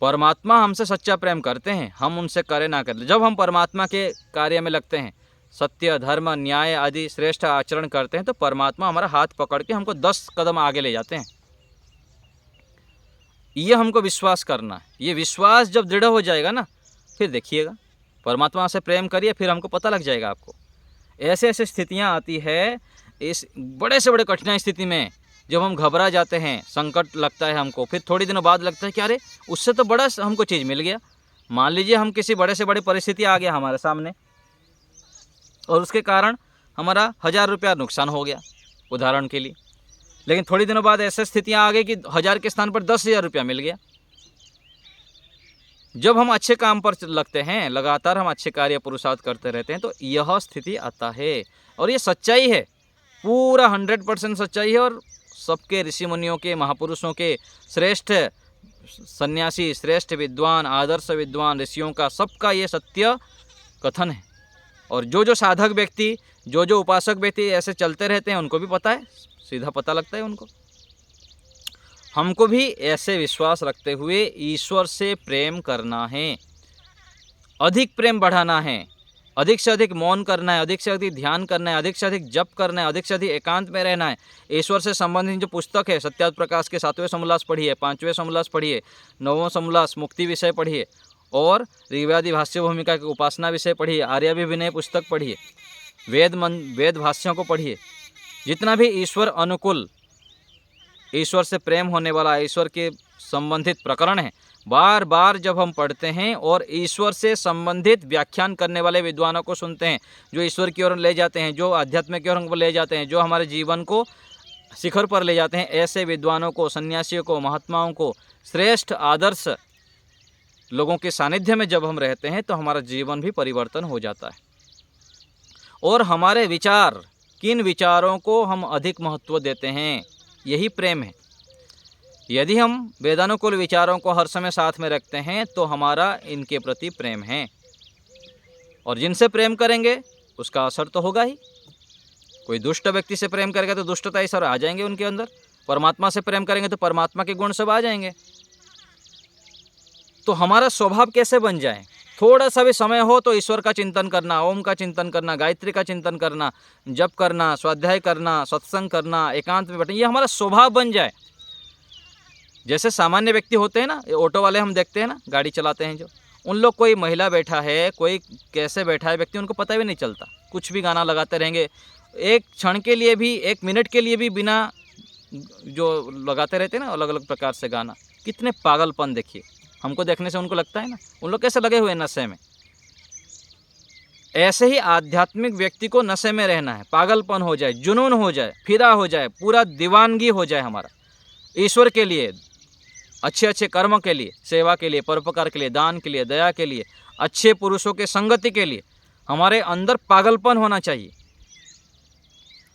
परमात्मा हमसे सच्चा प्रेम करते हैं, हम उनसे करें ना करें। जब हम परमात्मा के कार्य में लगते हैं, सत्य, धर्म, न्याय आदि श्रेष्ठ आचरण करते हैं, तो परमात्मा हमारा हाथ पकड़ के हमको 10 कदम आगे ले जाते हैं। ये हमको विश्वास करना है। ये विश्वास जब दृढ़ हो जाएगा ना, फिर देखिएगा, परमात्मा से प्रेम करिए, फिर हमको पता लग जाएगा आपको। ऐसे ऐसे स्थितियाँ आती है, इस बड़े से बड़े कठिन स्थिति में जब हम घबरा जाते हैं, संकट लगता है हमको, फिर थोड़ी दिनों बाद लगता है कि अरे उससे तो बड़ा हमको चीज़ मिल गया। मान लीजिए हम किसी बड़े से बड़े परिस्थिति आ गया हमारे सामने, और उसके कारण हमारा 1000 रुपया नुकसान हो गया, उदाहरण के लिए। लेकिन थोड़ी दिनों बाद ऐसी स्थितियाँ आ गई कि 1000 के स्थान पर 10,000 रुपया मिल गया। जब हम अच्छे काम पर लगते हैं, लगातार हम अच्छे कार्य पुरुषार्थ करते रहते हैं, तो यह स्थिति आता है। और ये सच्चाई है, पूरा 100% सच्चाई है। और सबके ऋषि मुनियों के, महापुरुषों के, श्रेष्ठ सन्यासी, श्रेष्ठ विद्वान, आदर्श विद्वान ऋषियों का, सबका ये सत्य कथन है। और जो साधक व्यक्ति, जो उपासक व्यक्ति ऐसे चलते रहते हैं, उनको भी पता है, सीधा पता लगता है उनको। हमको भी ऐसे विश्वास रखते हुए ईश्वर से प्रेम करना है, अधिक प्रेम बढ़ाना है, अधिक से अधिक मौन करना है, अधिक से अधिक ध्यान करना है, अधिक से अधिक जप करना है, अधिक से अधिक एकांत में रहना है। ईश्वर से संबंधित जो पुस्तक है, सत्यार्थ प्रकाश के 7वें समोल्लास पढ़िए, 5वें समोल्लास पढ़िए, 9वां समोल्लास मुक्ति विषय पढ़िए, और ऋग्वेदी भाष्य भूमिका की उपासना विषय पढ़िए, आर्याभिविनय पुस्तक पढ़िए, वेद भाष्यों को पढ़िए। जितना भी ईश्वर अनुकूल, ईश्वर से प्रेम होने वाला, ईश्वर के संबंधित प्रकरण है, बार बार जब हम पढ़ते हैं और ईश्वर से संबंधित व्याख्यान करने वाले विद्वानों को सुनते हैं, जो ईश्वर की ओर ले जाते हैं, जो अध्यात्म की ओर हमको ले जाते हैं, जो हमारे जीवन को शिखर पर ले जाते हैं, ऐसे विद्वानों को, सन्यासियों को, महात्माओं को, श्रेष्ठ आदर्श लोगों के सानिध्य में जब हम रहते हैं, तो हमारा जीवन भी परिवर्तन हो जाता है। और हमारे विचार, किन विचारों को हम अधिक महत्व देते हैं, यही प्रेम है। यदि हम वेदानुकूल विचारों को हर समय साथ में रखते हैं, तो हमारा इनके प्रति प्रेम है। और जिनसे प्रेम करेंगे उसका असर तो होगा ही। कोई दुष्ट व्यक्ति से प्रेम करेगा तो दुष्टता ही सब आ जाएंगे उनके अंदर। परमात्मा से प्रेम करेंगे तो परमात्मा के गुण सब आ जाएंगे। तो हमारा स्वभाव कैसे बन जाए, थोड़ा सा भी समय हो तो ईश्वर का चिंतन करना, ओम का चिंतन करना, गायत्री का चिंतन करना, जप करना, स्वाध्याय करना, सत्संग करना, एकांत में बैठना, ये हमारा स्वभाव बन जाए। जैसे सामान्य व्यक्ति होते हैं ना, ऑटो वाले हम देखते हैं ना, गाड़ी चलाते हैं जो, उन लोग, कोई महिला बैठा है, कोई कैसे बैठा है व्यक्ति, उनको पता भी नहीं चलता, कुछ भी गाना लगाते रहेंगे, एक क्षण के लिए भी, 1 मिनट के लिए भी बिना जो लगाते रहते हैं ना अलग अलग प्रकार से गाना, कितने पागलपन। देखिए, हमको देखने से उनको लगता है ना, उन लोग कैसे लगे हुए नशे में। ऐसे ही आध्यात्मिक व्यक्ति को नशे में रहना है, पागलपन हो जाए, जुनून हो जाए, फिदा हो जाए, पूरा दीवानगी हो जाए हमारा ईश्वर के लिए, अच्छे अच्छे कर्म के लिए, सेवा के लिए, परोपकार के लिए, दान के लिए, दया के लिए, अच्छे पुरुषों के संगति के लिए। हमारे अंदर पागलपन होना चाहिए।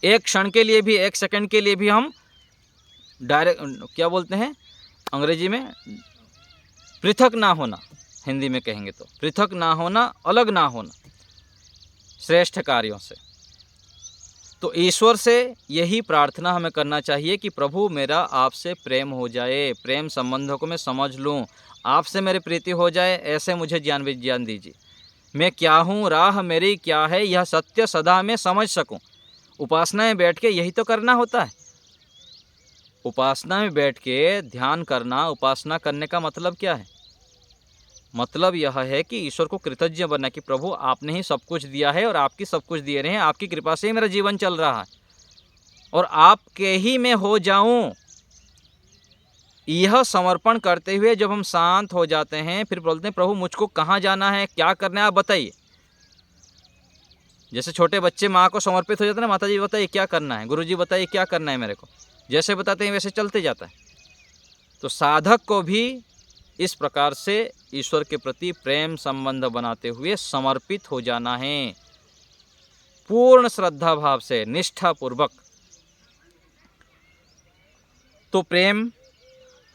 एक क्षण के लिए भी, 1 सेकंड के लिए भी हम डायरेक्ट, क्या बोलते हैं अंग्रेजी में, पृथक ना होना, हिंदी में कहेंगे तो पृथक ना होना, अलग ना होना श्रेष्ठ कार्यों से। तो ईश्वर से यही प्रार्थना हमें करना चाहिए कि प्रभु मेरा आपसे प्रेम हो जाए, प्रेम संबंधों को मैं समझ लूँ, आपसे मेरी प्रीति हो जाए, ऐसे मुझे ज्ञान विज्ञान दीजिए। मैं क्या हूँ, राह मेरी क्या है, यह सत्य सदा मैं समझ सकूँ। उपासना में बैठ के यही तो करना होता है। उपासना में बैठ के ध्यान करना, उपासना करने का मतलब क्या है? मतलब यह है कि ईश्वर को कृतज्ञ बनना कि प्रभु आपने ही सब कुछ दिया है और आपकी सब कुछ दिए रहे हैं, आपकी कृपा से ही मेरा जीवन चल रहा है, और आपके ही मैं हो जाऊं। यह समर्पण करते हुए जब हम शांत हो जाते हैं, फिर बोलते हैं प्रभु मुझको कहाँ जाना है, क्या करना है, आप बताइए। जैसे छोटे बच्चे माँ को समर्पित हो जाते हैं ना, माता जी बताइए क्या करना है, गुरुजी बताइए क्या करना है मेरे को, जैसे बताते हैं वैसे चलते जाता है। तो साधक को भी इस प्रकार से ईश्वर के प्रति प्रेम संबंध बनाते हुए समर्पित हो जाना है, पूर्ण श्रद्धा भाव से, निष्ठा पूर्वक। तो प्रेम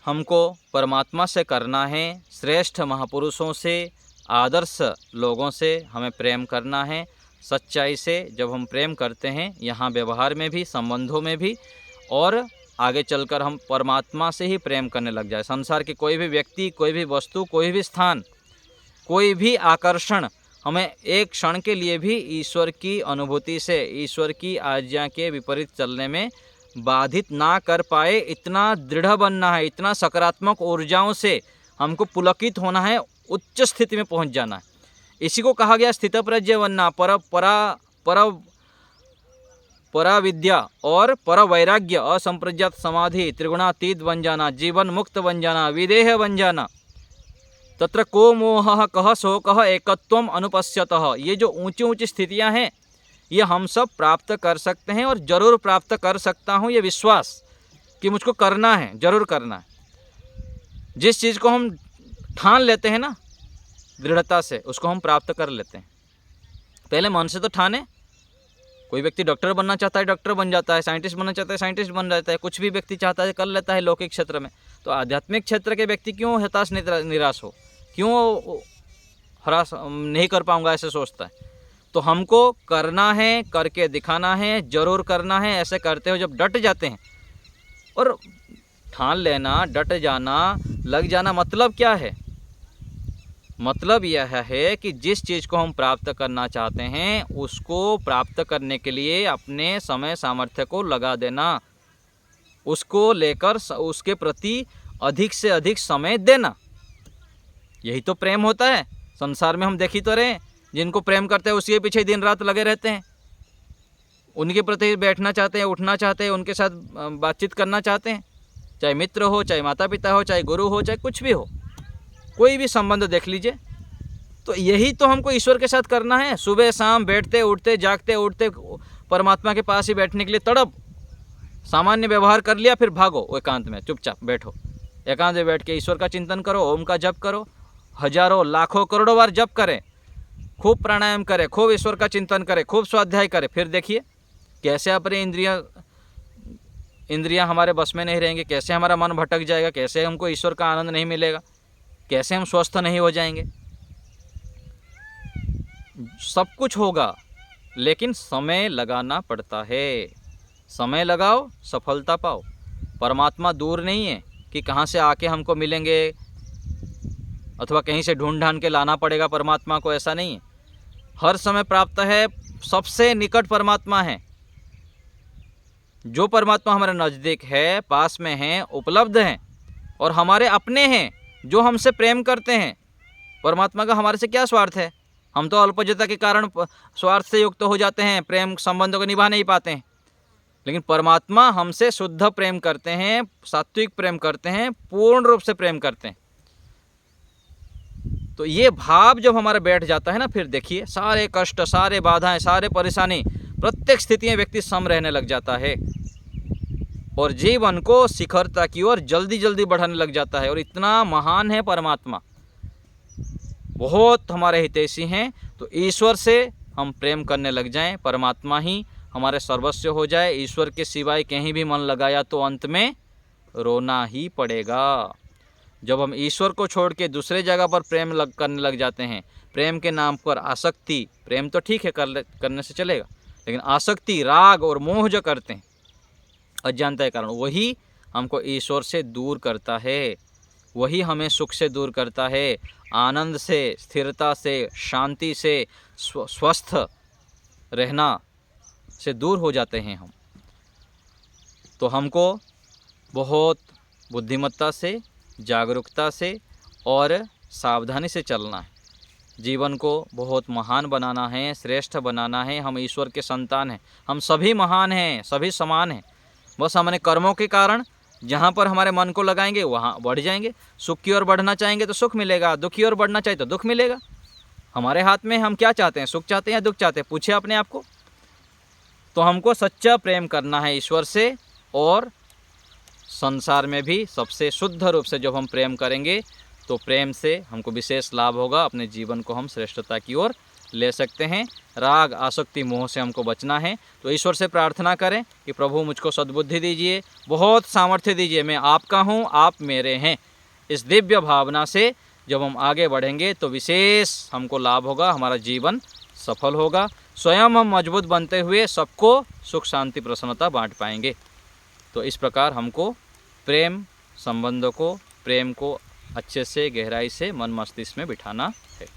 हमको परमात्मा से करना है, श्रेष्ठ महापुरुषों से, आदर्श लोगों से हमें प्रेम करना है, सच्चाई से। जब हम प्रेम करते हैं यहाँ व्यवहार में भी, संबंधों में भी, और आगे चलकर हम परमात्मा से ही प्रेम करने लग जाए। संसार की कोई भी व्यक्ति, कोई भी वस्तु, कोई भी स्थान, कोई भी आकर्षण हमें एक क्षण के लिए भी ईश्वर की अनुभूति से, ईश्वर की आज्ञा के विपरीत चलने में बाधित ना कर पाए, इतना दृढ़ बनना है, इतना सकारात्मक ऊर्जाओं से हमको पुलकित होना है, उच्च स्थिति में पहुंच जाना है। इसी को कहा गया स्थितप्रज्ञ बनना, परा विद्या और पर वैराग्य, असंप्रज्ञात समाधि, त्रिगुणातीत बन जाना, जीवन मुक्त बन जाना, विदेह बन जाना। तत्र को मोह कह शोकः एकत्वम अनुपश्यतः। ये जो ऊंची ऊंची स्थितियां हैं ये हम सब प्राप्त कर सकते हैं, और जरूर प्राप्त कर सकता हूँ, ये विश्वास कि मुझको करना है, जरूर करना है। जिस चीज़ को हम ठान लेते हैं ना दृढ़ता से, उसको हम प्राप्त कर लेते हैं। पहले मन से तो ठाने। कोई व्यक्ति डॉक्टर बनना चाहता है, डॉक्टर बन जाता है, साइंटिस्ट बनना चाहता है, साइंटिस्ट बन जाता है, कुछ भी व्यक्ति चाहता है कर लेता है लौकिक क्षेत्र में। तो आध्यात्मिक क्षेत्र के व्यक्ति क्यों हताश निराश हो, क्यों हरास नहीं कर पाऊंगा ऐसे सोचता है। तो हमको करना है, करके दिखाना है, जरूर करना है। ऐसे करते हो जब डट जाते हैं, और ठान लेना, डट जाना, लग जाना, मतलब क्या है? मतलब यह है कि जिस चीज़ को हम प्राप्त करना चाहते हैं उसको प्राप्त करने के लिए अपने समय सामर्थ्य को लगा देना, उसको लेकर उसके प्रति अधिक से अधिक समय देना। यही तो प्रेम होता है। संसार में हम देख ही तो रहे, जिनको प्रेम करते हैं उसके पीछे दिन रात लगे रहते हैं, उनके प्रति बैठना चाहते हैं, उठना चाहते हैं, उनके साथ बातचीत करना चाहते हैं, चाहे मित्र हो, चाहे माता पिता हो, चाहे गुरु हो, चाहे कुछ भी हो, कोई भी संबंध देख लीजिए। तो यही तो हमको ईश्वर के साथ करना है। सुबह शाम बैठते उठते, जागते उठते परमात्मा के पास ही बैठने के लिए तड़प, सामान्य व्यवहार कर लिया, फिर भागो एकांत में, चुपचाप बैठो, एकांत में बैठ के ईश्वर का चिंतन करो, ओम का जप करो, हजारों लाखों करोड़ों बार जप करें, खूब प्राणायाम करें, खूब ईश्वर का चिंतन करें, खूब स्वाध्याय करें। फिर देखिए कैसे अपने इंद्रियां हमारे बस में नहीं रहेंगे, कैसे हमारा मन भटक जाएगा, कैसे हमको ईश्वर का आनंद नहीं मिलेगा, कैसे हम स्वस्थ नहीं हो जाएंगे। सब कुछ होगा, लेकिन समय लगाना पड़ता है। समय लगाओ, सफलता पाओ। परमात्मा दूर नहीं है कि कहाँ से आके हमको मिलेंगे, अथवा कहीं से ढूंढ ढांढ के लाना पड़ेगा परमात्मा को, ऐसा नहीं है। हर समय प्राप्त है, सबसे निकट परमात्मा है। जो परमात्मा हमारे नज़दीक है, पास में है, उपलब्ध हैं, और हमारे अपने हैं, जो हमसे प्रेम करते हैं। परमात्मा का हमारे से क्या स्वार्थ है? हम तो अल्पज्यता के कारण स्वार्थ से युक्त हो जाते हैं, प्रेम संबंधों को निभा नहीं पाते हैं। लेकिन परमात्मा हमसे शुद्ध प्रेम करते हैं, सात्विक प्रेम करते हैं, पूर्ण रूप से प्रेम करते हैं। तो ये भाव जब हमारा बैठ जाता है ना, फिर देखिए सारे कष्ट, सारे बाधाएं, सारे परेशानी, प्रत्येक स्थिति में व्यक्ति सम रहने लग जाता है, और जीवन को शिखरता की ओर जल्दी जल्दी बढ़ाने लग जाता है। और इतना महान है परमात्मा, बहुत हमारे हितैषी हैं। तो ईश्वर से हम प्रेम करने लग जाएं, परमात्मा ही हमारे सर्वस्व हो जाए। ईश्वर के सिवाय कहीं भी मन लगाया तो अंत में रोना ही पड़ेगा। जब हम ईश्वर को छोड़ के दूसरे जगह पर प्रेम करने लग जाते हैं, प्रेम के नाम पर आसक्ति, प्रेम तो ठीक है करने से चलेगा, लेकिन आसक्ति, राग और मोह जो करते हैं अज्ञानता के कारण, वही हमको ईश्वर से दूर करता है, वही हमें सुख से दूर करता है, आनंद से, स्थिरता से, शांति से, स्वस्थ रहना से दूर हो जाते हैं हम। तो हमको बहुत बुद्धिमत्ता से, जागरूकता से और सावधानी से चलना है। जीवन को बहुत महान बनाना है, श्रेष्ठ बनाना है। हम ईश्वर के संतान हैं, हम सभी महान हैं, सभी समान हैं। बस हमने कर्मों के कारण जहाँ पर हमारे मन को लगाएंगे वहाँ बढ़ जाएंगे। सुख की ओर बढ़ना चाहेंगे तो सुख मिलेगा, दुख की ओर बढ़ना चाहिए तो दुख मिलेगा। हमारे हाथ में हम क्या चाहते हैं, सुख चाहते हैं या दुख चाहते हैं, पूछे अपने आप को। तो हमको सच्चा प्रेम करना है ईश्वर से, और संसार में भी सबसे शुद्ध रूप से जब हम प्रेम करेंगे तो प्रेम से हमको विशेष लाभ होगा, अपने जीवन को हम श्रेष्ठता की ओर ले सकते हैं। राग आसक्ति मोह से हमको बचना है। तो ईश्वर से प्रार्थना करें कि प्रभु मुझको सद्बुद्धि दीजिए, बहुत सामर्थ्य दीजिए, मैं आपका हूँ, आप मेरे हैं। इस दिव्य भावना से जब हम आगे बढ़ेंगे तो विशेष हमको लाभ होगा, हमारा जीवन सफल होगा। स्वयं हम मजबूत बनते हुए सबको सुख शांति प्रसन्नता बांट पाएंगे। तो इस प्रकार हमको प्रेम संबंधों को, प्रेम को अच्छे से गहराई से मन मस्तिष्क में बिठाना है।